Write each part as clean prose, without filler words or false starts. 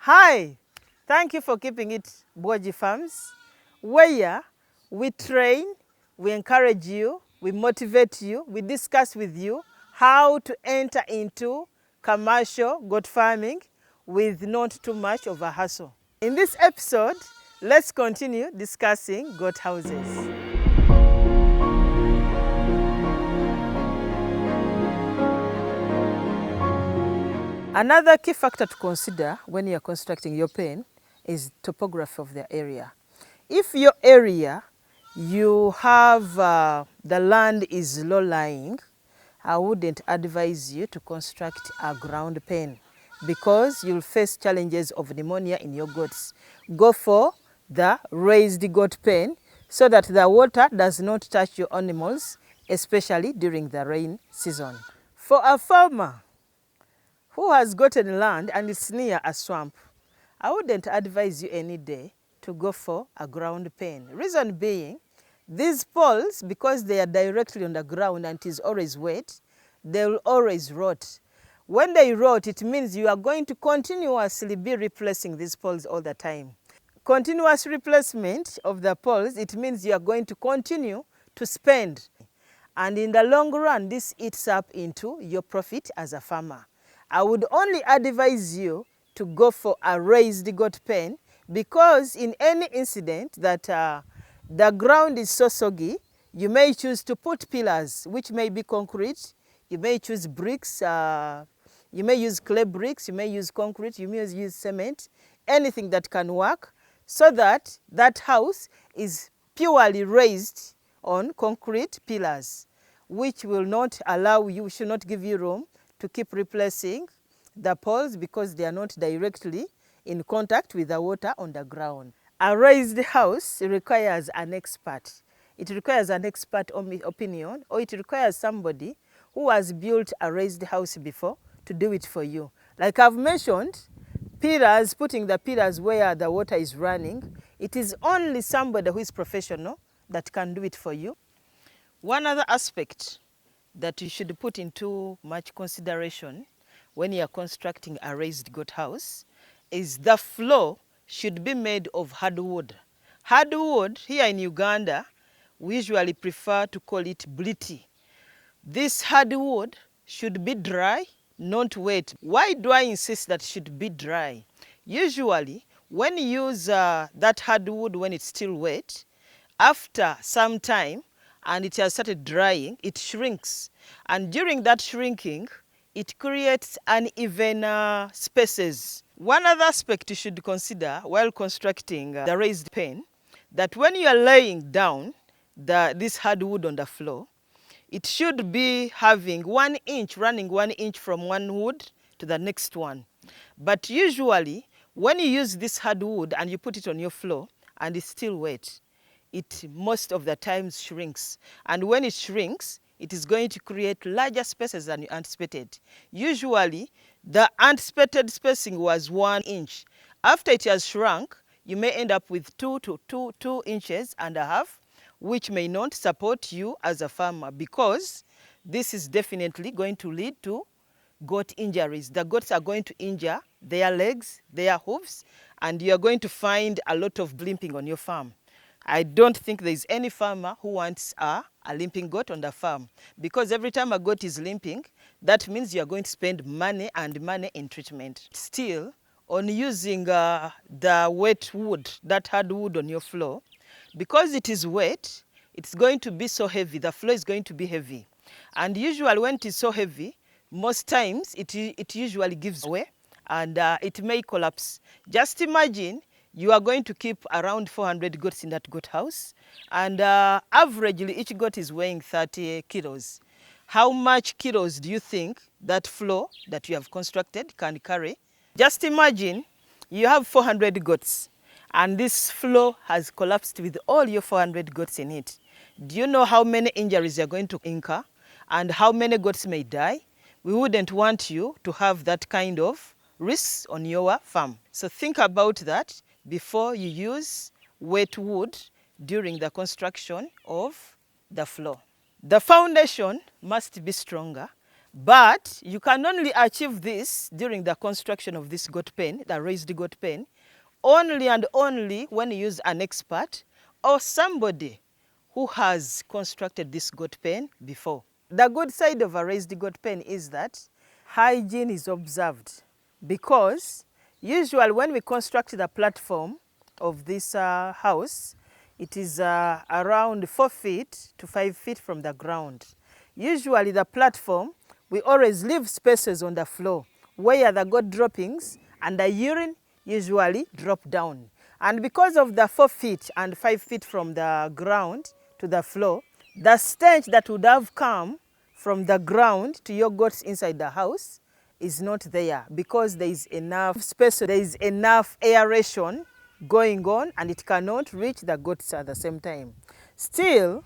Hi, thank you for keeping it Boji Farms, where we train, we encourage you, we motivate you, we discuss with you how to enter into commercial goat farming with not too much of a hassle. In this episode, let's continue discussing goat houses. Another key factor to consider when you're constructing your pen is topography of the area. If your area, you have the land is low-lying, I wouldn't advise you to construct a ground pen because you'll face challenges of pneumonia in your goats. Go for the raised goat pen so that the water does not touch your animals, especially during the rain season. For a farmer who has gotten land and it's near a swamp, I wouldn't advise you any day to go for a ground pen. Reason being, these poles, because they are directly on the ground and it is always wet, they will always rot. When they rot, it means you are going to continuously be replacing these poles all the time. Continuous replacement of the poles, it means you are going to continue to spend. And in the long run, this eats up into your profit as a farmer. I would only advise you to go for a raised goat pen because in any incident that the ground is so soggy, you may choose to put pillars, which may be concrete. You may choose bricks. You may use clay bricks. You may use concrete. You may use cement. Anything that can work so that that house is purely raised on concrete pillars, which will not allow you, should not give you room to keep replacing the poles because they are not directly in contact with the water on the ground. A raised house requires an expert. It requires an expert opinion, or it requires somebody who has built a raised house before to do it for you. Like I've mentioned, pillars, putting the pillars where the water is running, it is only somebody who is professional that can do it for you. One other aspect that you should put into much consideration when you are constructing a raised goat house is the floor should be made of hardwood. Hardwood, here in Uganda, we usually prefer to call it bliti. This hardwood should be dry, not wet. Why do I insist that it should be dry? Usually, when you use that hardwood when it's still wet, after some time, and it has started drying, it shrinks. And during that shrinking, it creates uneven spaces. One other aspect you should consider while constructing the raised pen, that when you are laying down this hardwood on the floor, it should be having 1 inch, running 1 inch from one wood to the next one. But usually, when you use this hardwood and you put it on your floor and it's still wet, it most of the times shrinks. And when it shrinks, it is going to create larger spaces than you anticipated. Usually, the anticipated spacing was 1 inch. After it has shrunk, you may end up with 2 inches and a half, which may not support you as a farmer because this is definitely going to lead to goat injuries. The goats are going to injure their legs, their hooves, and you are going to find a lot of limping on your farm. I don't think there is any farmer who wants a limping goat on the farm because every time a goat is limping, that means you are going to spend money and money in treatment. Still, on using the wet wood, that hardwood on your floor, because it is wet, it's going to be so heavy. The floor is going to be heavy. And usually when it is so heavy, most times it usually gives way and it may collapse. Just imagine you are going to keep around 400 goats in that goat house, and averagely each goat is weighing 30 kilos. How much kilos do you think that floor that you have constructed can carry? Just imagine you have 400 goats, and this floor has collapsed with all your 400 goats in it. Do you know how many injuries you're going to incur and how many goats may die? We wouldn't want you to have that kind of risks on your farm. So think about that before you use wet wood during the construction of the floor. The foundation must be stronger, But you can only achieve this during the construction of this goat pen, the raised goat pen, only and only when you use an expert or somebody who has constructed this goat pen before. The good side of a raised goat pen is that hygiene is observed, because usually when we construct the platform of this house, it is around 4 feet to 5 feet from the ground. Usually the platform, we always leave spaces on the floor where the goat droppings and the urine usually drop down. And because of the 4 feet and 5 feet from the ground to the floor, the stench that would have come from the ground to your goats inside the house is not there, because there is enough space, there is enough aeration going on, and it cannot reach the goats at the same time. Still,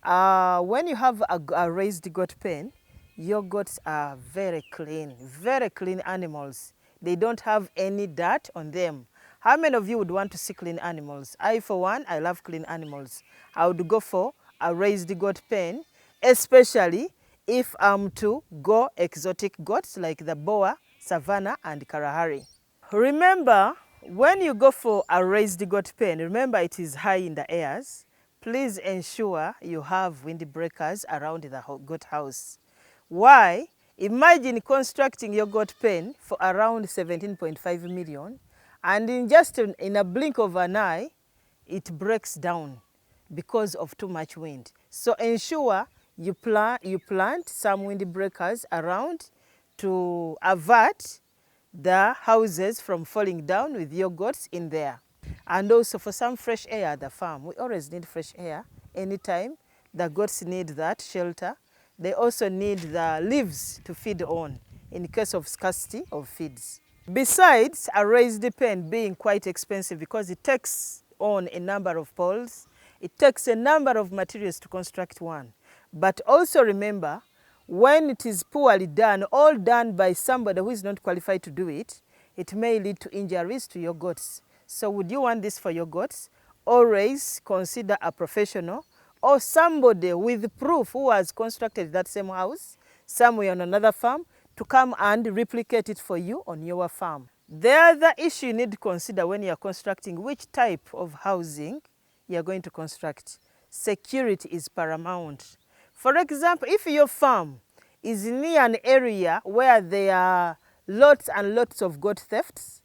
when you have a raised goat pen, your goats are very clean animals. They don't have any dirt on them. How many of you would want to see clean animals? I, for one, I love clean animals. I would go for a raised goat pen, especially if I'm to go exotic goats like the Boa, Savannah, and Kalahari. Remember, when you go for a raised goat pen, remember it is high in the airs. Please ensure you have windbreakers around the goat house. Why? Imagine constructing your goat pen for around 17.5 million, and in a blink of an eye, it breaks down because of too much wind. So ensure you plant some windbreakers around to avert the houses from falling down with your goats in there. And also for some fresh air at the farm. We always need fresh air anytime. The goats need that shelter. They also need the leaves to feed on in case of scarcity of feeds. Besides a raised pen being quite expensive because it takes on a number of poles, it takes a number of materials to construct one. But also remember, when it is poorly done, all done by somebody who is not qualified to do it, it may lead to injuries to your goats. So would you want this for your goats? Always consider a professional or somebody with proof who has constructed that same house somewhere on another farm to come and replicate it for you on your farm. The other issue you need to consider when you are constructing which type of housing you are going to construct. Security is paramount. For example, if your farm is near an area where there are lots and lots of goat thefts,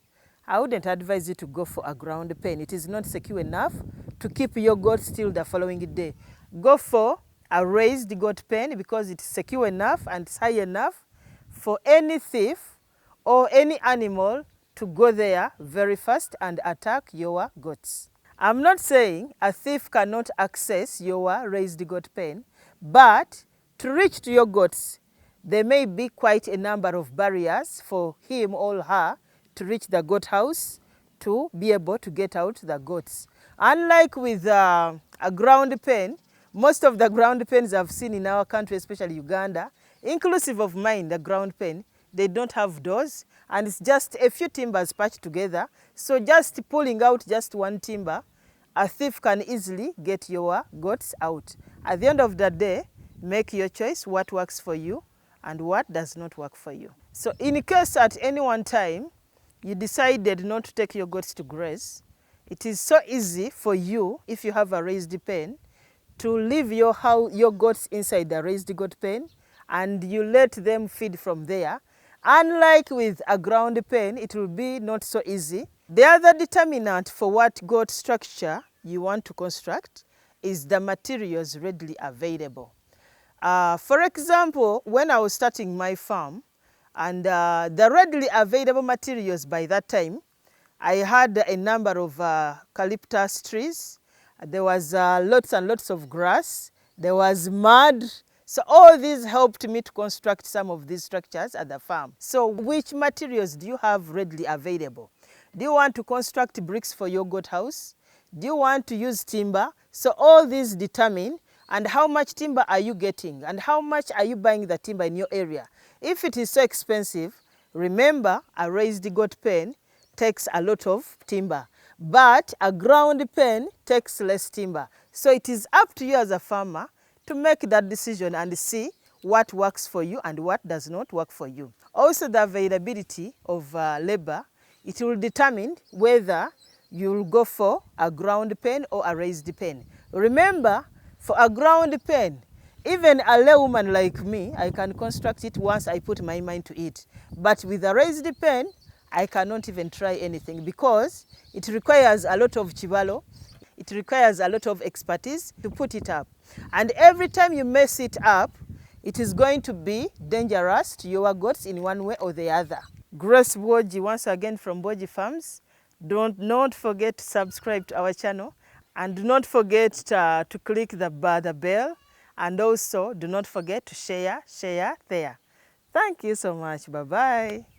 I wouldn't advise you to go for a ground pen. It is not secure enough to keep your goats till the following day. Go for a raised goat pen because it's secure enough and it's high enough for any thief or any animal to go there very fast and attack your goats. I'm not saying a thief cannot access your raised goat pen, but to reach to your goats, there may be quite a number of barriers for him or her to reach the goat house to be able to get out the goats. Unlike with a ground pen, most of the ground pens I've seen in our country, especially Uganda, inclusive of mine, the ground pen, they don't have doors, and it's just a few timbers patched together. So just pulling out just one timber, a thief can easily get your goats out. At the end of the day, make your choice what works for you and what does not work for you. So in case at any one time you decided not to take your goats to graze, it is so easy for you, if you have a raised pen, to leave your goats inside the raised goat pen and you let them feed from there. Unlike with a ground pen, it will be not so easy. The other determinant for what goat structure you want to construct is the materials readily available. For example, when I was starting my farm, and the readily available materials by that time, I had a number of eucalyptus trees. There was lots and lots of grass. There was mud. So all these helped me to construct some of these structures at the farm. So which materials do you have readily available? Do you want to construct bricks for your goat house? Do you want to use timber? So all these determine, and how much timber are you getting, and how much are you buying the timber in your area. If it is so expensive, remember a raised goat pen takes a lot of timber, but a ground pen takes less timber. So it is up to you as a farmer to make that decision and see what works for you and what does not work for you. Also, the availability of labor, it will determine whether you'll go for a ground pen or a raised pen. Remember, for a ground pen, even a laywoman like me, I can construct it once I put my mind to it. But with a raised pen, I cannot even try anything because it requires a lot of chibalo. It requires a lot of expertise to put it up. And every time you mess it up, it is going to be dangerous to your goats in one way or the other. Grace Boji once again from Boji Farms. Not forget to subscribe to our channel, and do not forget to click the bell, and also do not forget to share there. Thank you so much. Bye-bye.